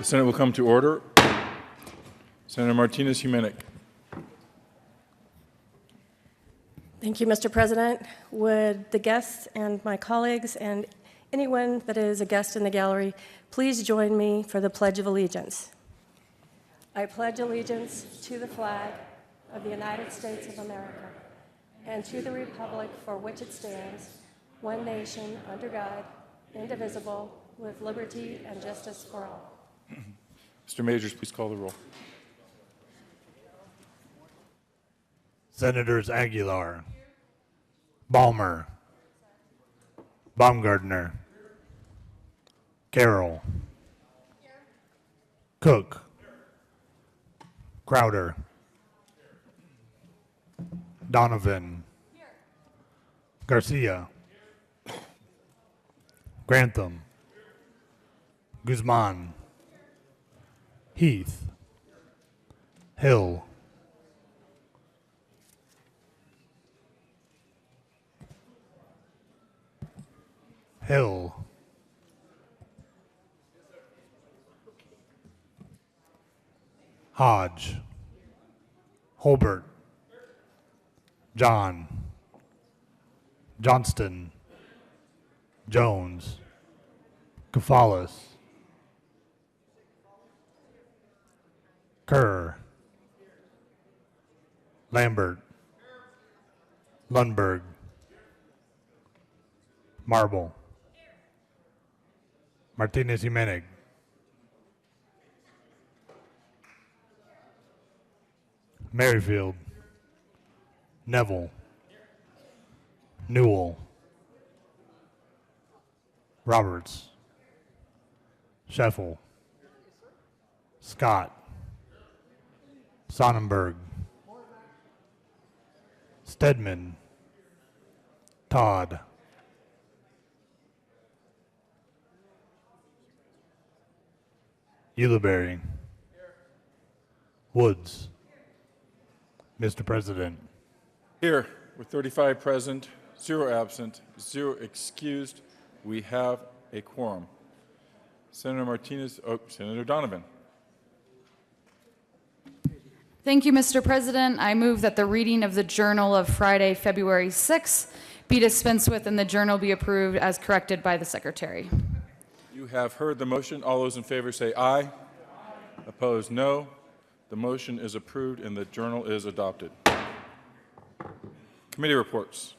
Senate will come to order. Senator Martinez-Humenic. Thank you, Mr. President. Would the guests and my colleagues and anyone that is a guest in the gallery please join me for the Pledge of Allegiance. I pledge allegiance to the flag of the United States of America and to the republic for which it stands, one nation, under God, indivisible, with liberty and justice for all. Mr. Majors, please call the roll. Senators Aguilar, Balmer, Baumgardner, Carroll, Cook, Crowder, Donovan, Garcia, Grantham, Guzman, Heath, Hill, Hodge, Holbert, John, Johnston, Jones, Kafalis, Kerr, Lambert, Lundberg, Marble, Martinez-Humenic, Merrifield, Neville, Newell, Roberts, Scheffel, Scott, Sonnenberg, Stedman, Todd, Ulibarri, Woods. Mr. President. Here, with 35 present, 0 absent, 0 excused, we have a quorum. Senator Donovan. Thank you, Mr. President. I move that the reading of the Journal of Friday, February 6th be dispensed with and the Journal be approved as corrected by the Secretary. You have heard the motion. All those in favor say aye. Opposed, no. The motion is approved and the Journal is adopted. Committee reports.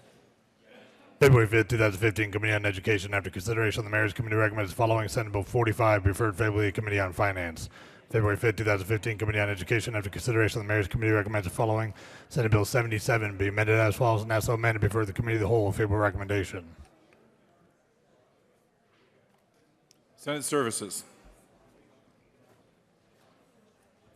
February 5th, 2015, Committee on Education. After consideration, the Mayor's Committee recommends the following: Senate Bill 45 be referred favorably to Committee on Finance. February 5th, 2015, Committee on Education. After consideration, the Mayor's Committee recommends the following: Senate Bill 77 be amended as follows and as so amended before the Committee of the Whole. A favorable recommendation. Senate Services.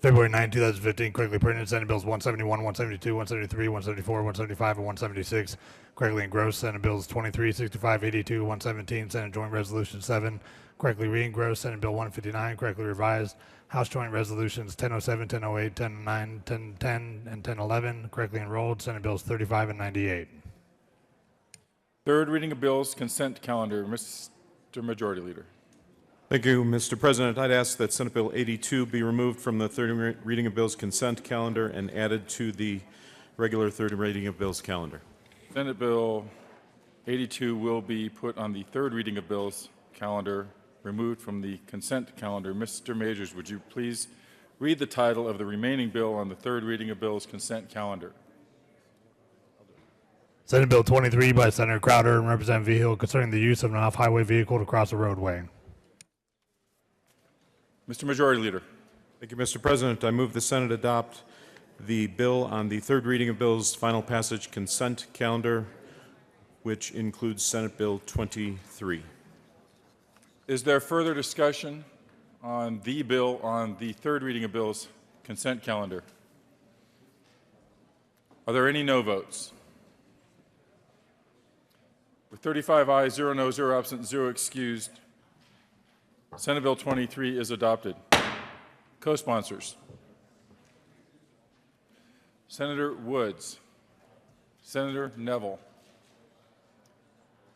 February 9, 2015, correctly printed Senate Bills 171, 172, 173, 174, 175, and 176. Correctly engrossed Senate Bills 23, 65, 82, 117. Senate Joint Resolution 7. Correctly re-engrossed Senate Bill 159. Correctly revised House Joint Resolutions 1007, 1008, 1009, 1010, and 1011. Correctly enrolled Senate Bills 35 and 98. Third reading of bills, consent calendar. Mr. Majority Leader. Thank you, Mr. President. I'd ask that Senate Bill 82 be removed from the third reading of bills consent calendar and added to the regular third reading of bills calendar. Senate Bill 82 will be put on the third reading of bills calendar, removed from the consent calendar. Mr. Majors, would you please read the title of the remaining bill on the third reading of bills consent calendar? Senate Bill 23 by Senator Crowder and Representative Vigil concerning the use of an off-highway vehicle to cross a roadway. Mr. Majority Leader. Thank you, Mr. President. I move the Senate adopt the bill on the third reading of bills final passage consent calendar, which includes Senate Bill 23. Is there further discussion on the bill on the third reading of bills consent calendar? Are there any no votes? With 35 ayes, 0 no, 0 absent, 0 excused, Senate Bill 23 is adopted. Co-sponsors: Senator Woods, Senator Neville,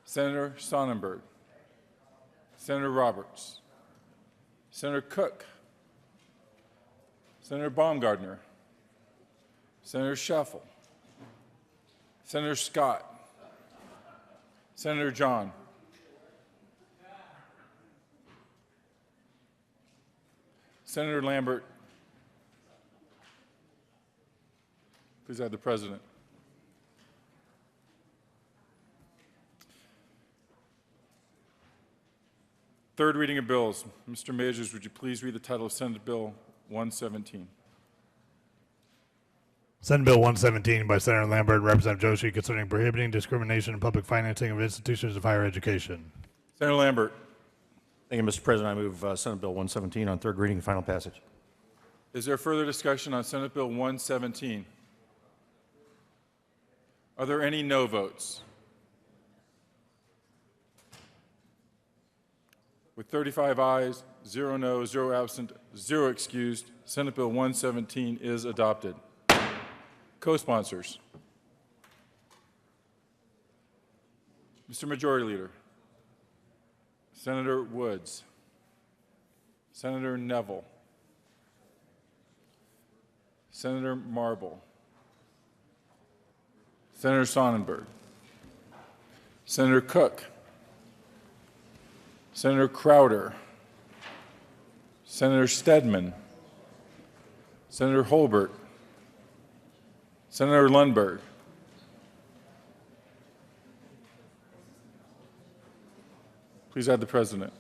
Senator Sonnenberg, Senator Roberts, Senator Cook, Senator Baumgardner, Senator Scheffel, Senator Scott, Senator John, Senator Lambert. Please add the President. Third reading of bills. Mr. Majors, would you please read the title of Senate Bill 117? Senate Bill 117 by Senator Lambert and Representative Joshi concerning prohibiting discrimination in public financing of institutions of higher education. Senator Lambert. Thank you, Mr. President. I move Senate Bill 117 on third reading and final passage. Is there further discussion on Senate Bill 117? Are there any no votes? With 35 ayes, 0 no, 0 absent, 0 excused, Senate Bill 117 is adopted. Co-sponsors. Mr. Majority Leader, Senator Woods, Senator Neville, Senator Marble, Senator Sonnenberg, Senator Cook, Senator Crowder, Senator Stedman, Senator Holbert, Senator Lundberg, please add the President.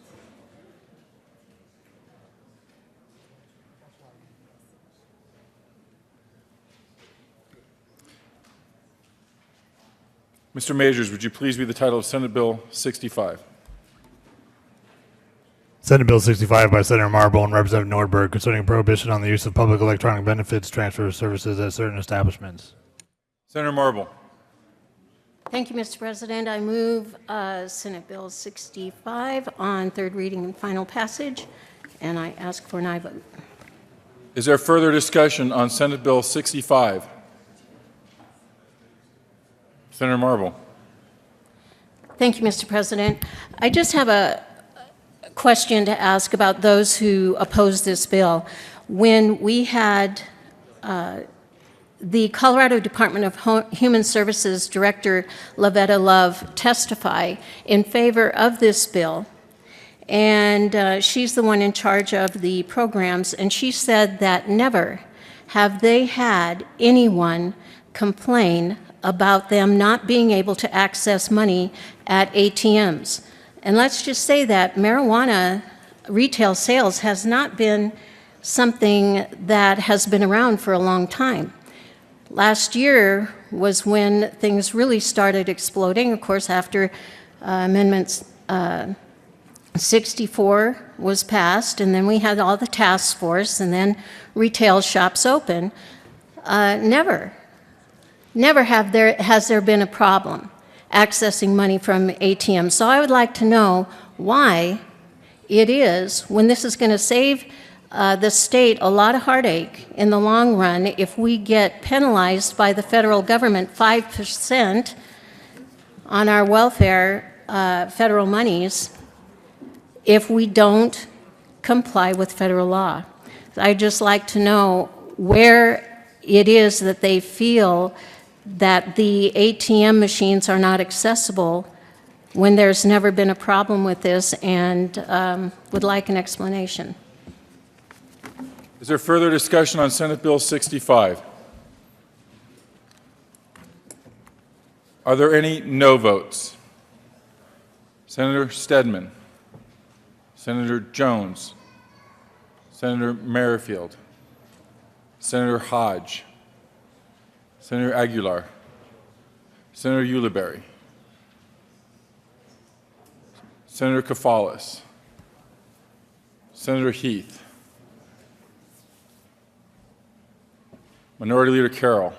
Mr. Majors, would you please read the title of Senate Bill 65? Senate Bill 65 by Senator Marble and Representative Nordberg concerning prohibition on the use of public electronic benefits transfer services at certain establishments. Senator Marble. Thank you, Mr. President. I move Senate Bill 65 on third reading and final passage, and I ask for an aye vote. Is there further discussion on Senate Bill 65? Senator Marble. Thank you, Mr. President. I just have a question to ask about those who oppose this bill. When we had the Colorado Department of Human Services Director Lavetta Love testify in favor of this bill, and she's the one in charge of the programs, and she said that never have they had anyone complain about them not being able to access money at ATMs. And let's just say that marijuana retail sales has not been something that has been around for a long time. Last year was when things really started exploding, of course, after Amendment 64 was passed, and then we had all the task force, and then retail shops open. Never has there been a problem accessing money from ATMs. So I would like to know why it is, when this is going to save the state a lot of heartache in the long run, if we get penalized by the federal government 5% on our welfare federal monies if we don't comply with federal law. I'd just like to know where it is that they feel that the ATM machines are not accessible when there's never been a problem with this, and would like an explanation. Is there further discussion on Senate Bill 65? Are there any no votes? Senator Stedman, Senator Jones, Senator Merrifield, Senator Hodge, Senator Aguilar, Senator Ulibarri, Senator Kafalis, Senator Heath, Minority Leader Carroll,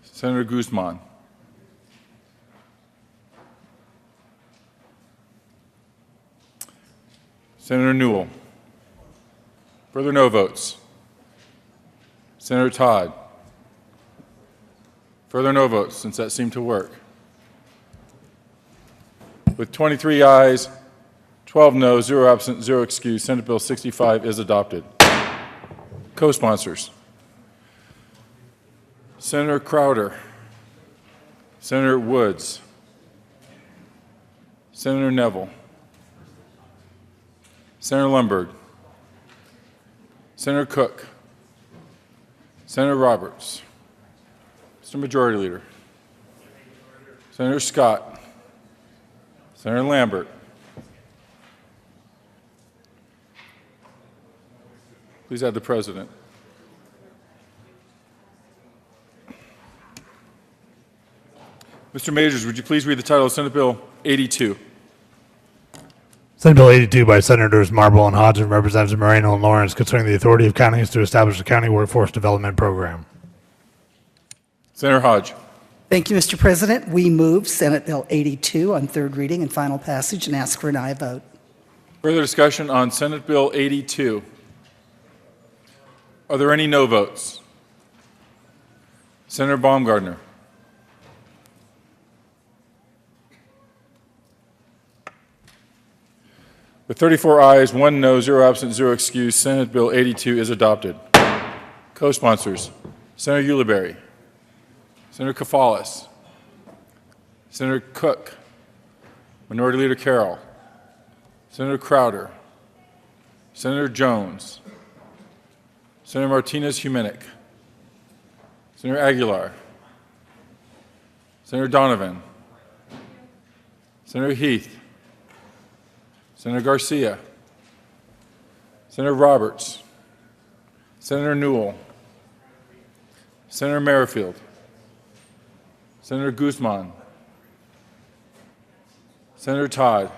Senator Guzman, Senator Newell. Further no votes. Senator Todd. Further no votes, since that seemed to work. With 23 ayes, 12 noes, 0 absent, 0 excused, Senate Bill 65 is adopted. Co-sponsors: Senator Crowder, Senator Woods, Senator Neville, Senator Lundberg, Senator Cook, Senator Roberts, Mr. Majority Leader, Senator Scott, Senator Lambert. Please add the President. Mr. Majors, would you please read the title of Senate Bill 82? Senate Bill 82 by Senators Marble and Hodgson, Representatives Moreno and Lawrence, concerning the authority of counties to establish a county workforce development program. Senator Hodge. Thank you, Mr. President. We move Senate Bill 82 on third reading and final passage and ask for an aye vote. Further discussion on Senate Bill 82. Are there any no votes? Senator Baumgardner. With 34 ayes, 1 no, 0 absent, 0 excused, Senate Bill 82 is adopted. Co-sponsors: Senator Ulibarri, Senator Kafalis, Senator Cook, Minority Leader Carroll, Senator Crowder, Senator Jones, Senator Martinez-Humenick, Senator Aguilar, Senator Donovan, Senator Heath, Senator Garcia, Senator Roberts, Senator Newell, Senator Merrifield, Senator Guzman, Senator Todd,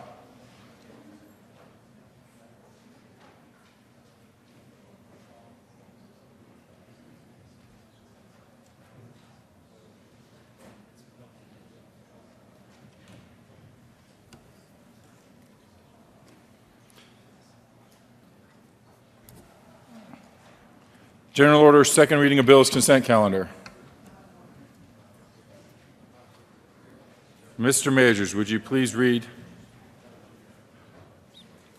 General Order, second reading of bills, consent calendar. Mr. Majors, would you please read?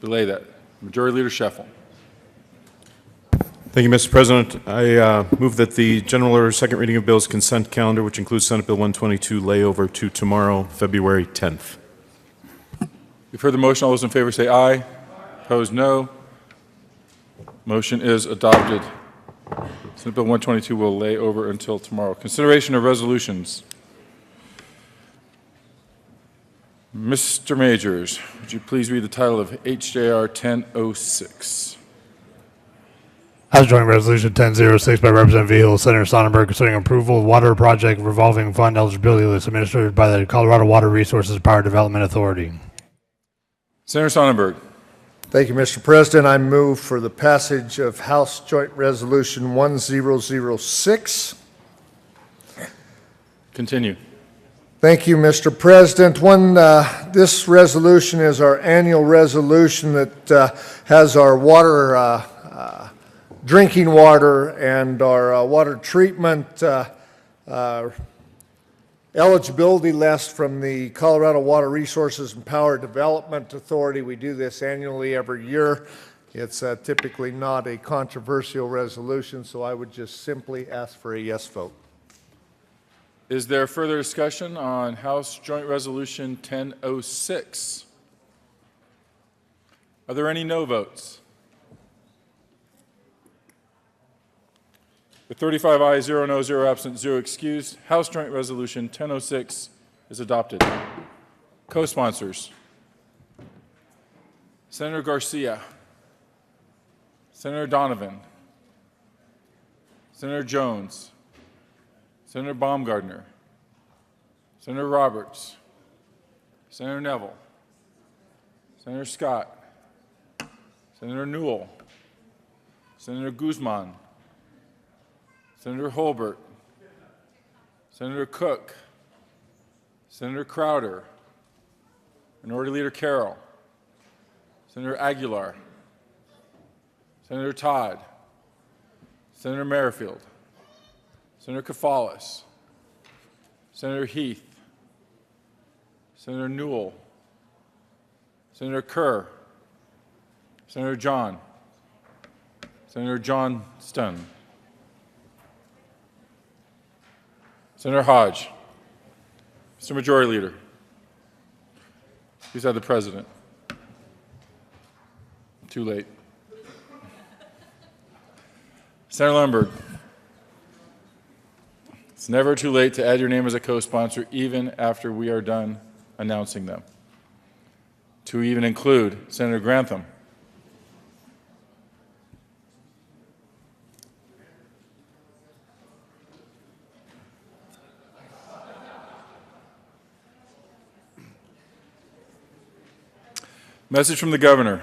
Belay that. Majority Leader Scheffel. Thank you, Mr. President. I move that the General Order second reading of bills consent calendar, which includes Senate Bill 122, lay over to tomorrow, February 10th. You've heard the motion. All those in favor say aye. Opposed, no. Motion is adopted. Senate Bill 122 will lay over until tomorrow. Consideration of resolutions. Mr. Majors, would you please read the title of HJR 1006? House Joint Resolution 1006 by Representative Vehil, Senator Sonnenberg, concerning approval of water project revolving fund eligibility list administered by the Colorado Water Resources and Power Development Authority. Senator Sonnenberg. Thank you, Mr. President. I move for the passage of House Joint Resolution 1006. Continue. Thank you, Mr. President. This resolution is our annual resolution that has our water, drinking water and our water treatment eligibility list from the Colorado Water Resources and Power Development Authority. We do this annually every year. It's typically not a controversial resolution, so I would just simply ask for a yes vote. Is there further discussion on House Joint Resolution 1006? Are there any no votes? With 35 ayes, 0 no, 0 absent, 0 excused, House Joint Resolution 1006 is adopted. Co-sponsors: Senator Garcia, Senator Donovan, Senator Jones, Senator Baumgardner, Senator Roberts, Senator Neville, Senator Scott, Senator Newell, Senator Guzman, Senator Holbert, Senator Cook, Senator Crowder, Minority Leader Carroll, Senator Aguilar, Senator Todd, Senator Merrifield, Senator Kafalis, Senator Heath, Senator Newell, Senator Kerr, Senator John, Senator John Stunn. Senator Hodge. Mr. Majority Leader. Please have the President. Too late. Senator Lundberg. It's never too late to add your name as a co-sponsor, even after we are done announcing them. To even include Senator Grantham. Message from the Governor.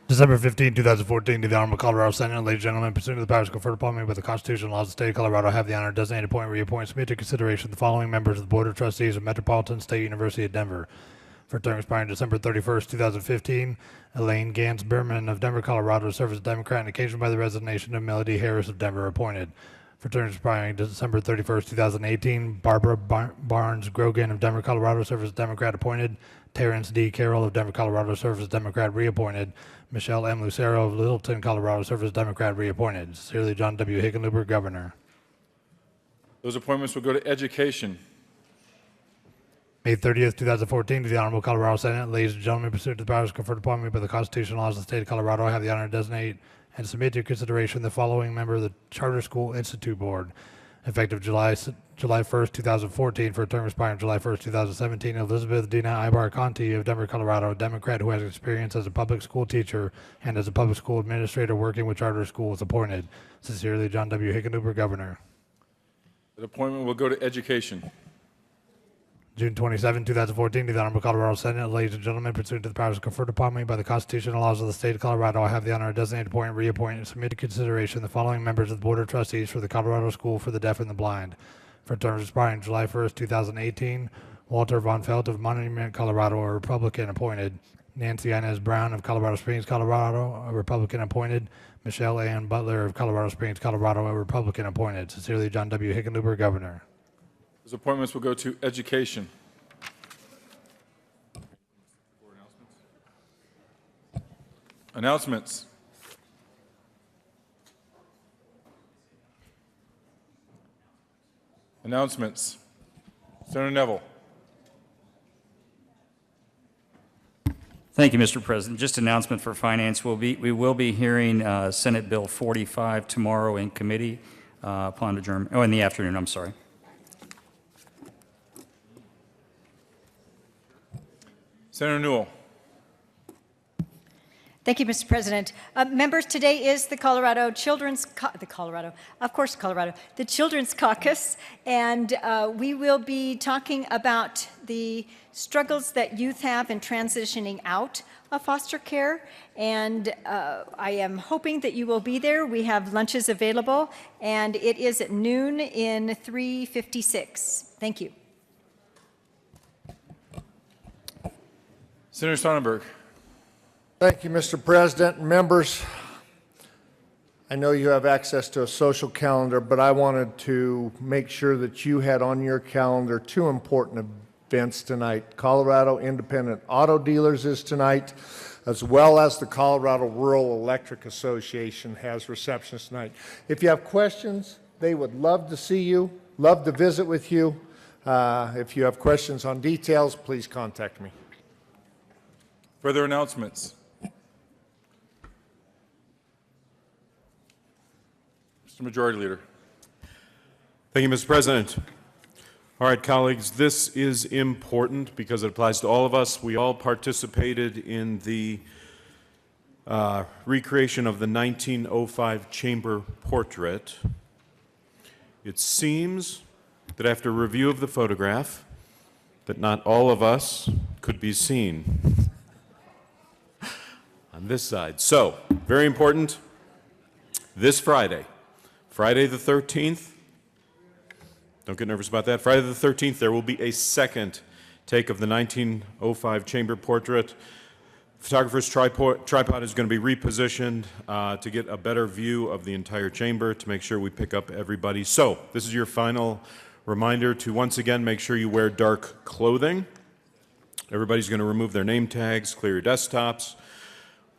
December 15, 2014, to the Honorable Colorado Senate. Ladies and gentlemen, pursuant to the powers conferred upon me by the Constitution and laws of the state of Colorado, I have the honor of designated appoint, reappoint, submit to consideration the following members of the Board of Trustees of Metropolitan State University of Denver for term expiring December 31st, 2015. Elaine Gans Berman of Denver, Colorado, to serve as a Democrat and occasioned by the resignation of Melody Harris of Denver, appointed. For terms expiring December 31st, 2018, Barbara Barnes Grogan of Denver, Colorado, serves as Democrat, appointed. Terrence D. Carroll of Denver, Colorado, serves as Democrat, reappointed. Michelle M. Lucero of Littleton, Colorado, serves as Democrat, reappointed. Sincerely, John W. Hickenlooper, Governor. Those appointments will go to Education. May 30th, 2014, to the Honorable Colorado Senate. Ladies and gentlemen, pursuant to the powers conferred upon me by the Constitution and laws of the state of Colorado, I have the honor to designate and submit to your consideration the following member of the Charter School Institute Board, effective July 1st, 2014, for a term expiring July 1st, 2017. Elizabeth Dina Ibar Conti of Denver, Colorado, a Democrat who has experience as a public school teacher and as a public school administrator working with charter schools, appointed. Sincerely, John W. Hickenlooper, Governor. That appointment will go to Education. June 27, 2014, to the Honorable Colorado Senate. Ladies and gentlemen, pursuant to the powers conferred upon me by the Constitution and laws of the state of Colorado, I have the honor to designate, appoint, reappoint, and submit to consideration the following members of the Board of Trustees for the Colorado School for the Deaf and the Blind for terms expiring July 1st, 2018. Walter Von Felt of Monument, Colorado, a Republican, appointed. Nancy Inez Brown of Colorado Springs, Colorado, a Republican, appointed. Michelle Ann Butler of Colorado Springs, Colorado, a Republican, appointed. Sincerely, John W. Hickenlooper, Governor. Those appointments will go to Education. Announcements. Announcements. Senator Neville. Thank you, Mr. President. Just announcement for Finance. We will be hearing Senate Bill 45 tomorrow in committee upon adjournment. Oh, in the afternoon, I'm sorry. Senator Newell. Thank you, Mr. President. Members, today is the Colorado Children's the Children's Caucus, and we will be talking about the struggles that youth have in transitioning out of foster care. And I am hoping that you will be there. We have lunches available, and it is at noon in 356. Thank you. Senator Sonnenberg. Thank you, Mr. President and members. I know you have access to a social calendar, but I wanted to make sure that you had on your calendar two important events tonight. Colorado Independent Auto Dealers is tonight, as well as the Colorado Rural Electric Association has receptions tonight. If you have questions, they would love to see you, love to visit with you. If you have questions on details, please contact me. Further announcements. Mr. Majority Leader. Thank you, Mr. President. All right, colleagues, this is important because it applies to all of us. We all participated in the recreation of the 1905 chamber portrait. It seems that after review of the photograph, that not all of us could be seen on this side. So, very important, this Friday, Friday the 13th, don't get nervous about that, Friday the 13th, there will be a second take of the 1905 chamber portrait. Photographer's tripod is going to be repositioned to get a better view of the entire chamber to make sure we pick up everybody. So, this is your final reminder to once again make sure you wear dark clothing. Everybody's going to remove their name tags, clear your desktops.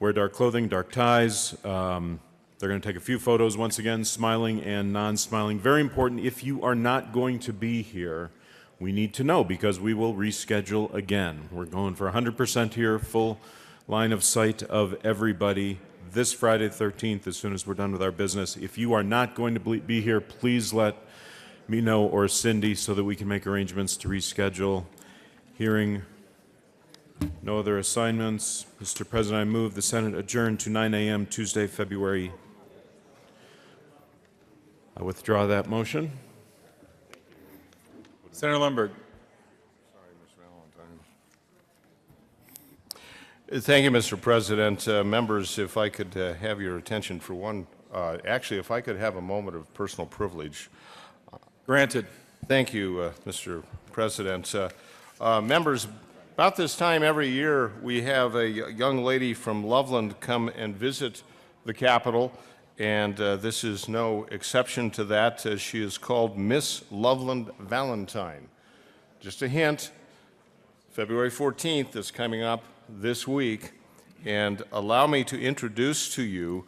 wear dark clothing, dark ties. They're going to take a few photos, once again, smiling and non-smiling. Very important, if you are not going to be here, we need to know because we will reschedule again. We're going for 100% here, full line of sight of everybody this Friday the 13th as soon as we're done with our business. If you are not going to be here, please let me know or Cindy so that we can make arrangements to reschedule. Hearing no other assignments, Mr. President, I move the Senate adjourn to 9 a.m. Tuesday, February. I withdraw that motion. Senator Lundberg. Thank you, Mr. President. Members, if I could have your attention for one, actually, if I could have a moment of personal privilege. Granted. Thank you, Mr. President. Members, about this time every year, we have a young lady from Loveland come and visit the Capitol, and this is no exception to that. She is called Miss Loveland Valentine. Just a hint, February 14th is coming up this week, and allow me to introduce to you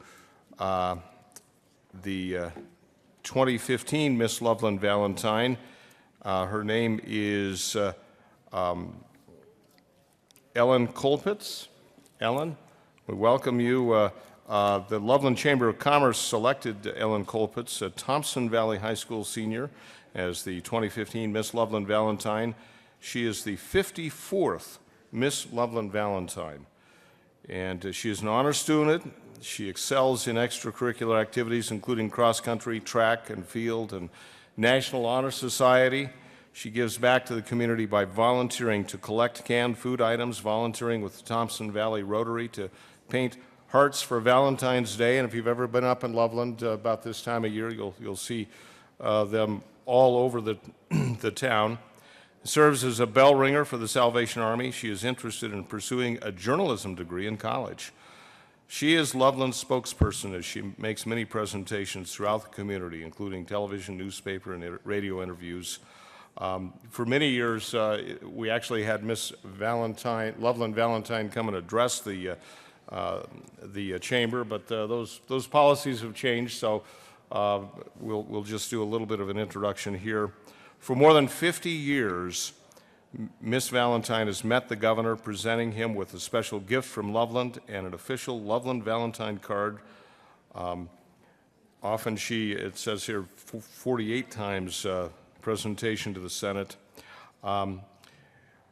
the 2015 Miss Loveland Valentine. Her name is Ellen Colpitz. Ellen, we welcome you. The Loveland Chamber of Commerce selected Ellen Colpitz, a Thompson Valley High School senior, as the 2015 Miss Loveland Valentine. She is the 54th Miss Loveland Valentine, and she is an honor student. She excels in extracurricular activities, including cross-country, track and field, and National Honor Society. She gives back to the community by volunteering to collect canned food items, volunteering with the Thompson Valley Rotary to paint hearts for Valentine's Day. And if you've ever been up in Loveland about this time of year, you'll see them all over the town. Serves as a bell ringer for the Salvation Army. She is interested in pursuing a journalism degree in college. She is Loveland's spokesperson as she makes many presentations throughout the community, including television, newspaper, and radio interviews. For many years, we actually had Miss Loveland Valentine come and address the chamber, but those policies have changed, so we'll just do a little bit of an introduction here. For more than 50 years, Miss Valentine has met the governor, presenting him with a special gift from Loveland and an official Loveland Valentine card. Often it says here, 48 times presentation to the Senate.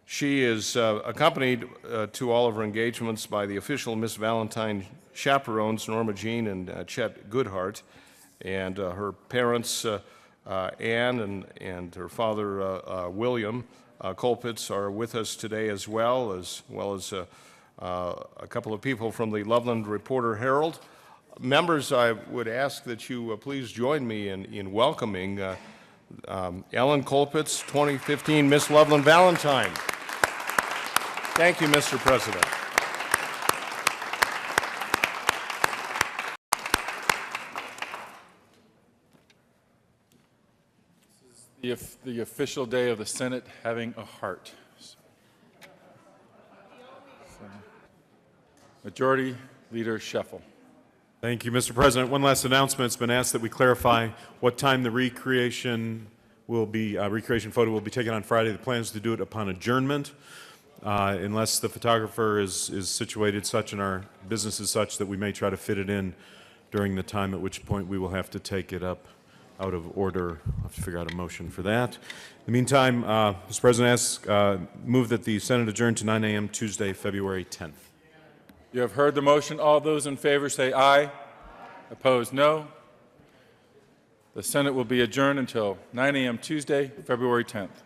She is accompanied to all of her engagements by the official Miss Valentine chaperones, Norma Jean and Chet Goodhart, and her parents, Anne and her father, William Colpitz, are with us today as well as a couple of people from the Loveland Reporter-Herald. Members, I would ask that you please join me in welcoming Ellen Colpitz, 2015 Miss Loveland Valentine. Thank you, Mr. President. This is the official day of the Senate having a heart. Majority Leader Scheffel. Thank you, Mr. President. One last announcement. It's been asked that we clarify what time the recreation photo will be taken on Friday. The plan is to do it upon adjournment, unless the photographer is situated such and our business is such that we may try to fit it in during the time, at which point we will have to take it up out of order. I'll have to figure out a motion for that. In the meantime, Mr. President, move that the Senate adjourn to 9 a.m. Tuesday, February 10th. You have heard the motion. All those in favor say aye. Opposed, no. The Senate will be adjourned until 9 a.m. Tuesday, February 10th.